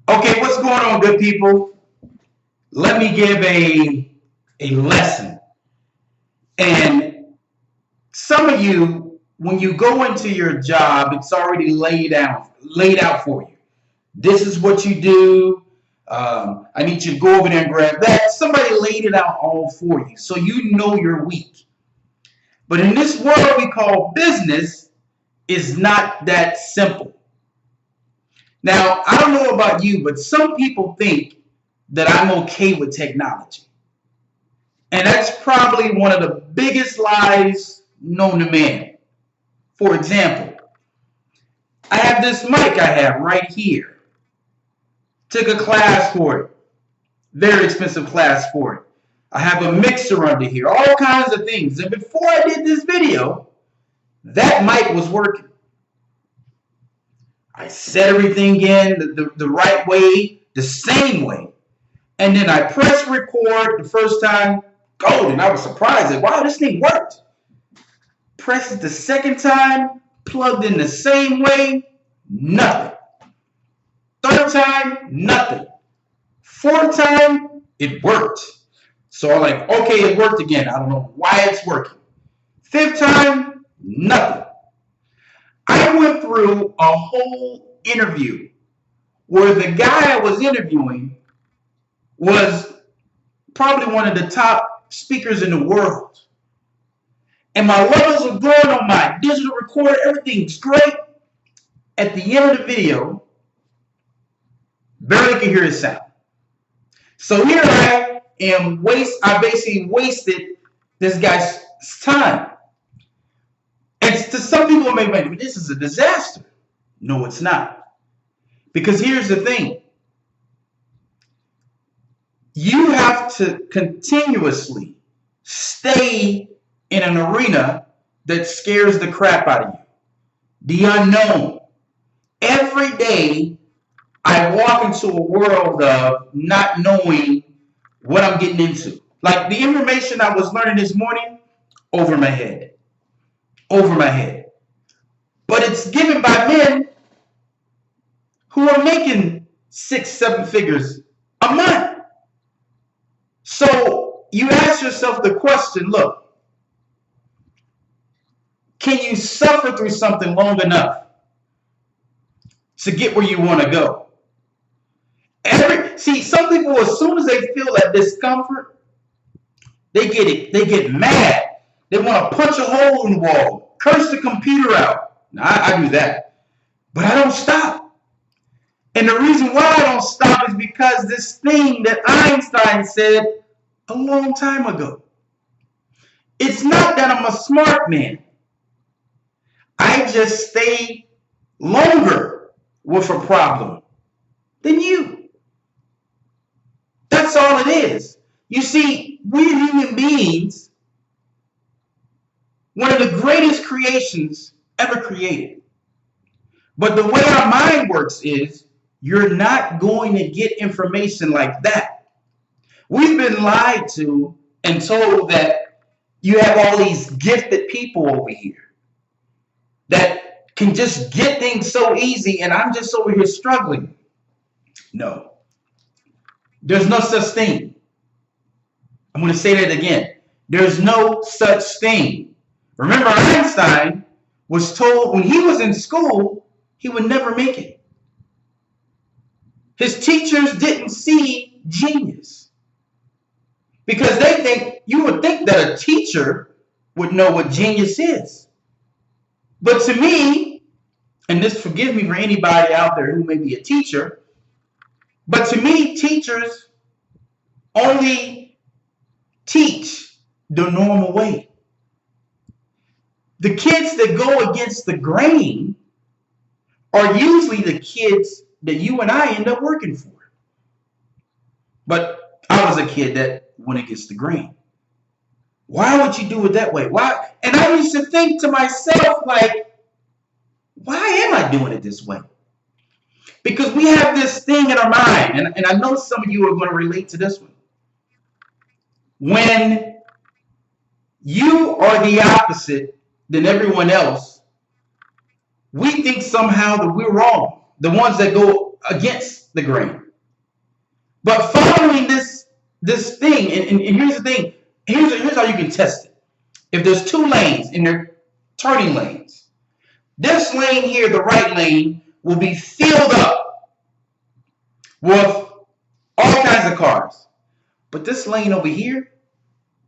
Okay, what's going on, good people? Let me give a lesson. And some of you, when you go into your job, it's already laid out for you. This is what you do. I need you to go over there and grab that. Somebody laid it out all for you, so you know you're weak. But in this world we call business, is not that simple. Now, I don't know about you, but some people think that I'm okay with technology. And that's probably one of the biggest lies known to man. For example, I have this mic I have right here. Took a class for it. Very expensive class for it. I have a mixer under here. All kinds of things. And before I did this video, that mic was working. I set everything in the right way, the same way. And then I pressed record the first time, golden. I was surprised that, wow, this thing worked. Pressed it the second time, plugged in the same way, nothing. Third time, nothing. Fourth time, it worked. So I'm like, okay, it worked again. I don't know why it's working. Fifth time, nothing. I went through a whole interview where the guy I was interviewing was probably one of the top speakers in the world. And my levels are going on my digital recorder. Everything's great. At the end of the video, barely can hear his sound. So here I am, I basically wasted this guy's time. And to some people, maybe this is a disaster. No, it's not. Because here's the thing. You have to continuously stay in an arena that scares the crap out of you. The unknown. Every day, I walk into a world of not knowing what I'm getting into. Like the information I was learning this morning, over my head. Over my head. But it's given by men who are making 6-7 figures a month. So you ask yourself the question, look, can you suffer through something long enough to get where you want to go? See, some people, as soon as they feel that discomfort, they get mad. They want to punch a hole in the wall, curse the computer out. Now, I do that, but I don't stop. And the reason why I don't stop is because this thing that Einstein said a long time ago. It's not that I'm a smart man. I just stay longer with a problem than you. That's all it is. You see, we're human beings, one of the greatest creations ever created. But the way our mind works is, you're not going to get information like that. We've been lied to and told that you have all these gifted people over here that can just get things so easy, and I'm just over here struggling. No. There's no such thing. I'm going to say that again. There's no such thing. Remember, Einstein was told when he was in school, he would never make it. His teachers didn't see genius. Because you would think that a teacher would know what genius is. But to me, and this forgive me for anybody out there who may be a teacher, but to me, teachers only teach the normal way. The kids that go against the grain are usually the kids that you and I end up working for. But I was a kid that went against the grain. Why would you do it that way? Why? And I used to think to myself, like, why am I doing it this way? Because we have this thing in our mind, and I know some of you are going to relate to this one. When you are the opposite than everyone else, we think somehow that we're wrong. The ones that go against the grain. But following this thing, and here's the thing, here's how you can test it. If there's two lanes and they're turning lanes, this lane here, the right lane, will be filled up with all kinds of cars. But this lane over here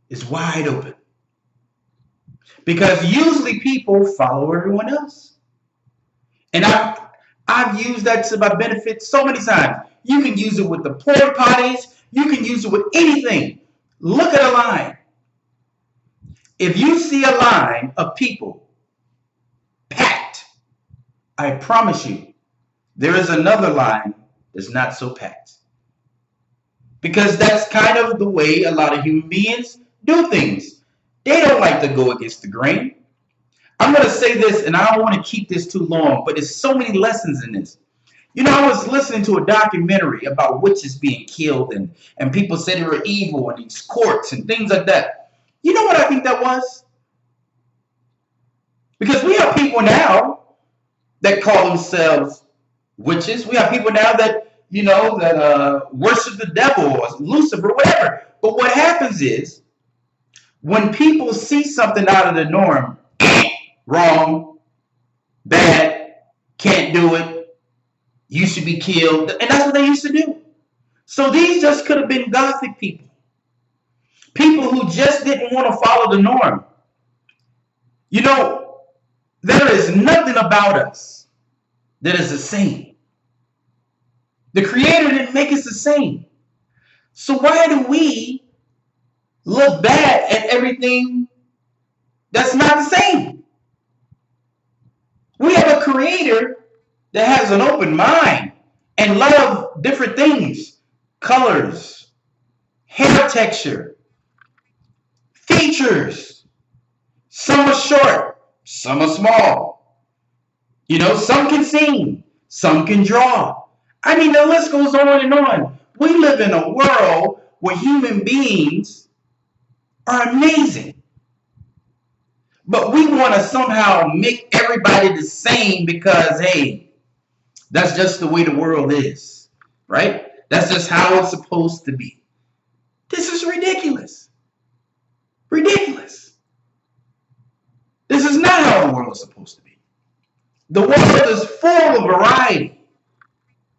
is wide open. Because usually people follow everyone else. And I've used that to my benefit so many times. You can use it with the porta potties. You can use it with anything. Look at a line. If you see a line of people packed, I promise you, there is another line that's not so packed. Because that's kind of the way a lot of human beings do things. They don't like to go against the grain. I'm going to say this, and I don't want to keep this too long, but there's so many lessons in this. You know, I was listening to a documentary about witches being killed, and people said they were evil in these courts and things like that. You know what I think that was? Because we have people now that call themselves witches. We have people now that, you know, that worship the devil or Lucifer, whatever. But what happens is, when people see something out of the norm, wrong, bad, can't do it, you should be killed, and that's what they used to do. So these just could have been Gothic people. People who just didn't want to follow the norm. You know, there is nothing about us that is the same. The Creator didn't make us the same. So why do we look bad at everything that's not the same? We have a Creator that has an open mind and love different things. Colors, hair texture, features. Some are short, some are small. You know, some can sing, some can draw. I mean, the list goes on and on. We live in a world where human beings are amazing. But we want to somehow make everybody the same because, hey, that's just the way the world is, right? That's just how it's supposed to be. This is ridiculous. Ridiculous. This is not how the world is supposed to be. The world is full of variety.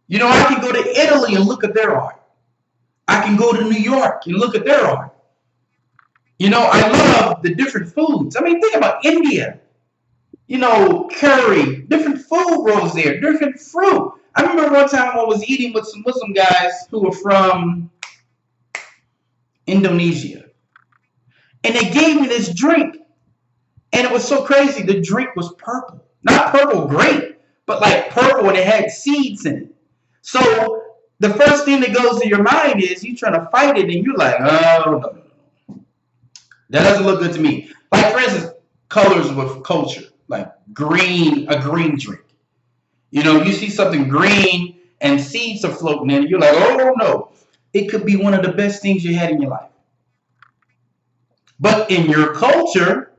You know, I can go to Italy and look at their art. I can go to New York and look at their art. You know, I love the different foods. I mean, think about India. You know, curry, different food grows there, different fruit. I remember one time I was eating with some Muslim guys who were from Indonesia. And they gave me this drink. And it was so crazy. The drink was purple. Not purple grape, but like purple, and it had seeds in it. So the first thing that goes to your mind is you trying to fight it, and you're like, oh, no. That doesn't look good to me. Like, for instance, colors with culture. Like green, a green drink. You know, you see something green and seeds are floating in it. You're like, oh, no. It could be one of the best things you had in your life. But in your culture,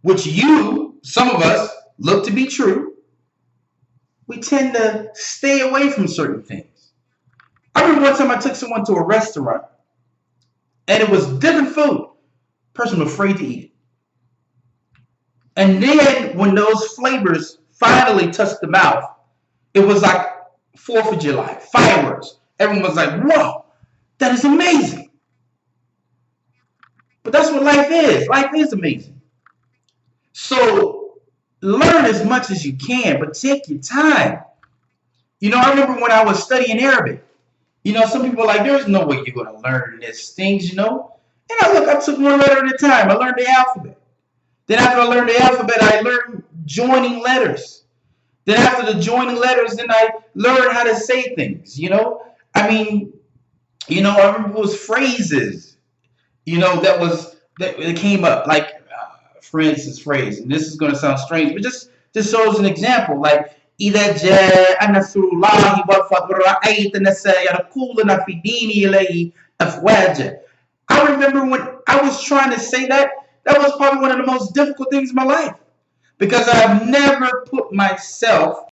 which some of us, look to be true, we tend to stay away from certain things. I remember one time I took someone to a restaurant, and it was different food. The person was afraid to eat it. And then when those flavors finally touched the mouth, it was like 4th of July, fireworks. Everyone was like, whoa, that is amazing. But that's what life is. Life is amazing. So learn as much as you can, but take your time. You know, I remember when I was studying Arabic, you know, some people are like, there's no way you're going to learn these things, you know. And I took one letter at a time. I learned the alphabet. Then after I learned the alphabet, I learned joining letters. Then after the joining letters, then I learned how to say things, you know. I mean, you know, I remember it was phrases, you know, that came up. Like, for instance, phrase, and this is going to sound strange, but just shows an example. Like, إذا جاء نصر الله والفتح ورأيت الناس يدخلون في دين الله أفواجا. I remember when I was trying to say that was probably one of the most difficult things in my life, because I've never put myself